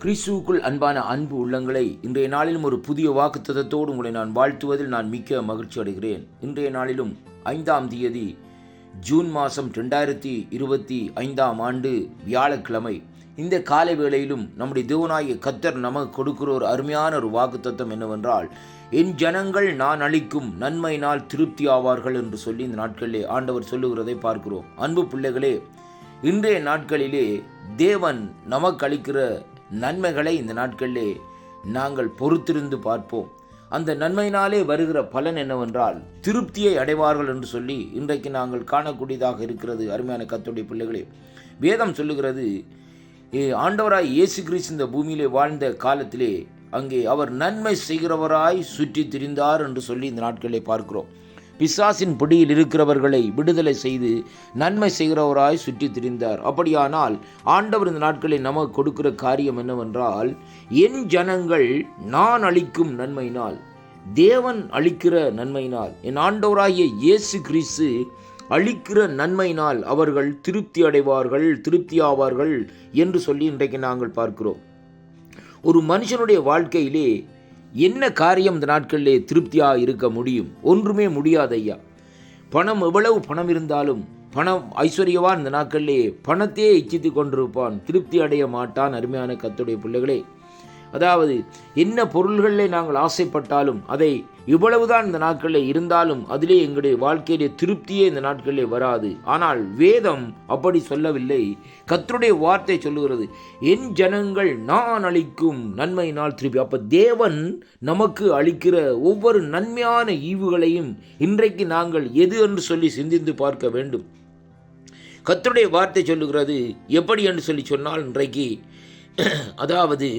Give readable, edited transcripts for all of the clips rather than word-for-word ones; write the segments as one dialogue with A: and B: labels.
A: கிறிஸ்துவுக்குள் அன்பான அன்பு உள்ளங்களை இன்றைய நாளிலும் ஒரு புதிய வாக்குத்தத்தத்தோடு உங்களை நான் வாழ்த்துவதில் நான் மிக்க மகிழ்ச்சி அடைகிறேன். இன்றைய நாளிலும் 5ஆம் தேதி ஜூன் மாதம் 2025 ஆண்டு வியாழக்கிழமை இந்த காலை வேளையிலும் நம்முடைய தேவனாகிய கர்த்தர் நமக்கு கொடுக்கிற ஒரு அருமையான ஒரு வாக்குத்தத்தம் என்னவென்றால், என் ஜனங்கள் நான் அளிக்கும் நன்மையினால் திருப்தி ஆவார்கள் என்று சொல்லி இந்த நாட்களிலே ஆண்டவர் சொல்லுகிறதை பார்க்கிறோம். அன்பு பிள்ளைகளே, இன்றைய நாட்களிலே தேவன் நமக்கு அளிக்கிற நன்மைகளை இந்த நாட்களிலே நாங்கள் பொறுத்திருந்து பார்ப்போம். அந்த நன்மையினாலே வருகிற பலன் என்னவென்றால் திருப்தியை அடைவார்கள் என்று சொல்லி இன்றைக்கு நாங்கள் காணக்கூடியதாக இருக்கிறது. அருமையான கர்த்தருடைய பிள்ளைகளே, வேதம் சொல்லுகிறது, ஆண்டவராய் இயேசு கிறிஸ்து இந்த பூமியிலே வாழ்ந்த காலத்திலே அங்கே அவர் நன்மை செய்கிறவராய் சுற்றி திரிந்தார் என்று சொல்லி இந்த நாட்களிலே பார்க்கிறோம். பிசாசின் பிடியில் இருக்கிறவர்களை விடுதலை செய்து நன்மை செய்கிறவராய் சுற்றி திரிந்தார். அப்படியானால் ஆண்டவர் இந்த நாட்களில் நமக்கு கொடுக்கிற காரியம் என்னவென்றால், என் ஜனங்கள் நான் அளிக்கும் நன்மையினால், தேவன் அளிக்கிற நன்மையினால், என் ஆண்டவராகிய இயேசு கிறிஸ்து அளிக்கிற நன்மையினால் அவர்கள் திருப்தி அடைவார்கள், திருப்தி ஆவார்கள் என்று சொல்லி இன்றைக்கு நாங்கள் பார்க்கிறோம். ஒரு மனுஷனுடைய வாழ்க்கையிலே என்ன காரியம் இந்த நாட்களிலே திருப்தியாக இருக்க முடியும்? ஒன்றுமே முடியாது ஐயா. பணம் எவ்வளவு பணம் இருந்தாலும், பணம் ஐஸ்வர்யவான் இந்த நாட்களிலே பணத்தையே இச்சித்து கொண்டிருப்பான், திருப்தி அடைய மாட்டான். அருமையான கர்த்தருடைய பிள்ளைகளே, அதாவது என்ன பொருள்களிலே நாங்கள் ஆசைப்பட்டாலும், அதை இவ்வளவுதான் இந்த நாட்களில் இருந்தாலும் அதிலே எங்களுடைய வாழ்க்கையிலே திருப்தியே இந்த நாட்களிலே வராது. ஆனால் வேதம் அப்படி சொல்லவில்லை. கர்த்தருடைய வார்த்தை சொல்லுகிறது, என் ஜனங்கள் நான் அளிக்கும் நன்மையினால் திருப்பி. அப்போ தேவன் நமக்கு அளிக்கிற ஒவ்வொரு நன்மையான ஈவுகளையும் இன்றைக்கு நாங்கள் எது என்று சொல்லி சிந்தித்து பார்க்க வேண்டும். கர்த்தருடைய வார்த்தை சொல்லுகிறது எப்படி என்று சொல்லி சொன்னால், இன்றைக்கு அதாவது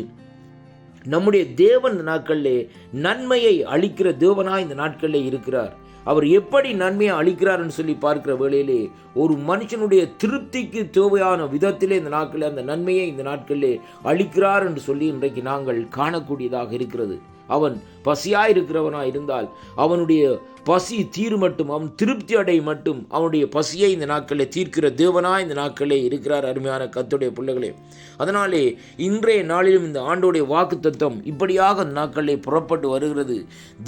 A: நம்முடைய தேவன் இந்த நாட்களிலே நன்மையை அளிக்கிற தேவனாய் இந்த நாட்களிலே இருக்கிறார். அவர் எப்படி நன்மையை அளிக்கிறார் என்று சொல்லி பார்க்கிற வேளையிலே ஒரு மனுஷனுடைய திருப்திக்கு தேவையான விதத்திலே இந்த நாட்களில் அந்த நன்மையை இந்த நாட்களிலே அளிக்கிறார் என்று சொல்லி இன்றைக்கு நாங்கள் காணக்கூடியதாக இருக்கிறது. அவன் பசியாயிருக்கிறவனாய் இருந்தால் அவனுடைய பசி தீர் மட்டும், அவன் திருப்தி அடை மட்டும், அவனுடைய பசியை இந்த நாட்களில் தீர்க்கிற தேவனாய் இந்த நாட்களிலே இருக்கிறார். அருமையான கர்த்தருடைய பிள்ளைகளே, அதனாலே இன்றைய நாளிலும் இந்த ஆண்டோடைய வாக்குத்தத்தம் இப்படியாக இந்த நாட்களிலே புறப்பட்டு வருகிறது.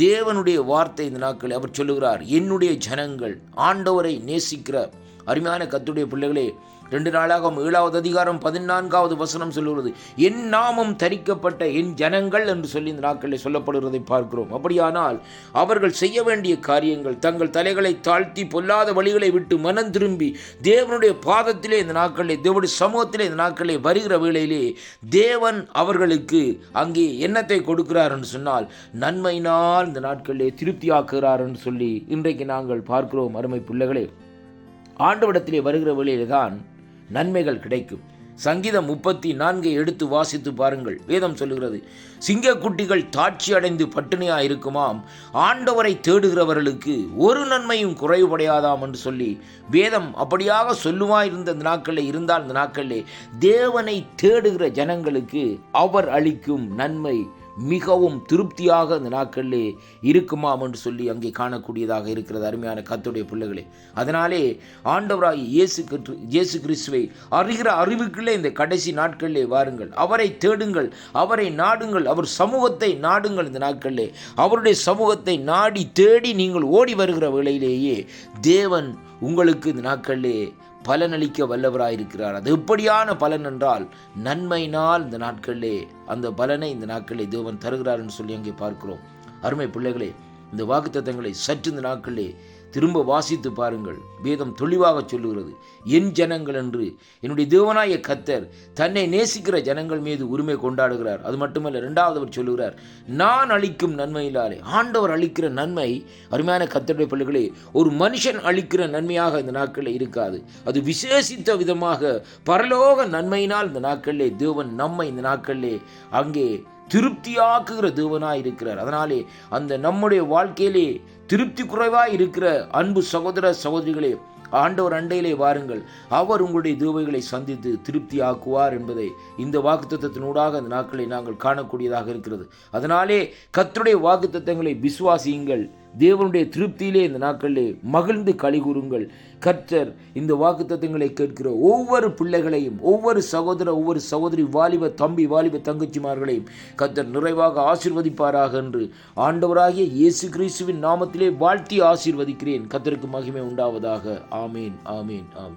A: தேவனுடைய வார்த்தை இந்த நாட்களில் அவர் சொல்லுகிறார், என்னுடைய ஜனங்கள், ஆண்டவரை நேசிக்கிற அருமையான கர்த்தருடைய பிள்ளைகளே, 2 நாளாகவும் 7வது அதிகாரம் 14வது வசனம் சொல்லுகிறது, என் நாமம் தரிக்கப்பட்ட என் ஜனங்கள் என்று சொல்லி இந்த நாட்களில் சொல்லப்படுகிறதை பார்க்கிறோம். அப்படியானால் அவர்கள் செய்ய வேண்டிய காரியங்கள், தங்கள் தலைகளை தாழ்த்தி பொல்லாத வழிகளை விட்டு மனம் திரும்பி தேவனுடைய பாதத்திலே இந்த நாட்களிலே, தேவனுடைய சமூகத்திலே இந்த நாட்களிலே வருகிற வேளையிலே தேவன் அவர்களுக்கு அங்கே என்னத்தை கொடுக்கிறார் என்று சொன்னால் நன்மையினால் இந்த நாட்களிலே திருப்தியாக்குகிறார் என்று சொல்லி இன்றைக்கு நாங்கள் பார்க்கிறோம். அருமை பிள்ளைகளே, ஆண்டவரிடத்திலே வருகிற வேளையிலே தான் நன்மைகள் கிடைக்கும். சங்கீதம் 34 எடுத்து வாசித்து பாருங்கள். வேதம் சொல்லுகிறது, சிங்கக்குட்டிகள் தாட்சி அடைந்து பட்டினியாக இருக்குமாம், ஆண்டவரை தேடுகிறவர்களுக்கு ஒரு நன்மையும் குறைவுபடையாதாம் என்று சொல்லி வேதம் அப்படியாக சொல்லுமாயிருந்த இந்த நாட்களில் இருந்தால், இந்த நாட்களிலே தேவனை தேடுகிற ஜனங்களுக்கு அவர் அளிக்கும் நன்மை மிகவும் திருப்தியாக இந்த நாட்களிலே இருக்குமாம் என்று சொல்லி அங்கே காணக்கூடியதாக இருக்கிறது. அருமையான கர்த்தருடைய பிள்ளைகளே, அதனாலே ஆண்டவராய் இயேசு கிறிஸ்துவை அறிகிற அறிவுக்குள்ளே இந்த கடைசி நாட்களிலே வாருங்கள், அவரை தேடுங்கள், அவரை நாடுங்கள், அவர் சமூகத்தை நாடுங்கள். இந்த நாட்களிலே அவருடைய சமூகத்தை நாடி தேடி நீங்கள் ஓடி வருகிற வேளையிலேயே தேவன் உங்களுக்கு இந்த நாட்களிலே பலனளிக்க வல்லவராயிருக்கிறார். அது எப்படியான பலன் என்றால் நன்மையினால் இந்த நாட்களிலே அந்த பலனை இந்த நாட்களிலே தேவன் தருகிறார் என்று சொல்லி அங்கே பார்க்கிறோம். அருமை பிள்ளைகளே, இந்த வாக்குத்தத்தங்களை சற்று இந்த நாட்களிலே திரும்ப வாசித்து பாருங்கள். வேதம் தெளிவாக சொல்லுகிறது, என் ஜனங்கள் என்று என்னுடைய தேவனாய கர்த்தர் தன்னை நேசிக்கிற ஜனங்கள் மீது உரிமை கொண்டாடுகிறார். அது மட்டுமல்ல, 2வது அவர் சொல்லுகிறார், நான் அளிக்கும் நன்மையினாலே. ஆண்டவர் அளிக்கிற நன்மை அருமையான கர்த்தருடைய பிள்ளைகளே ஒரு மனுஷன் அளிக்கிற நன்மையாக இந்த நாட்களில் இருக்காது. அது விசேஷித்த விதமாக பரலோக நன்மையினால் இந்த நாட்களிலே தேவன் நம்மை இந்த நாட்களிலே அங்கே திருப்தியாக்குகிற தேவனாய் இருக்கிறார். அதனாலே அந்த நம்முடைய வாழ்க்கையிலே திருப்தி குறைவாய் இருக்கிற அன்பு சகோதர சகோதரிகளே, ஆண்டவர் அண்டையிலே வாருங்கள், அவர் உங்களுடைய தேவைகளை சந்தித்து திருப்தி ஆக்குவார் என்பதை இந்த வாக்குத்தத்தத்தினூடாக அந்த நாட்களை நாங்கள் காணக்கூடியதாக இருக்கிறது. அதனாலே கர்த்தருடைய வாக்குத்தத்தங்களை விசுவாசியுங்கள், தேவனுடைய திருப்தியிலே இந்த நாட்களிலே மகிழ்ந்து களிகூறுங்கள். கர்த்தர் இந்த வாக்குத்தத்தங்களை கேட்கிற ஒவ்வொரு பிள்ளைகளையும், ஒவ்வொரு சகோதரி, வாலிப தம்பி, வாலிப தங்கச்சிமார்களையும் கர்த்தர் நிறைவாக ஆசீர்வதிப்பாராக என்று ஆண்டவராகிய இயேசு கிறிஸ்துவின் நாமத்திலே வாழ்த்தி ஆசீர்வதிக்கிறேன். கர்த்தருக்கு மகிமை உண்டாவதாக. ஆமேன், ஆமேன், ஆமேன்.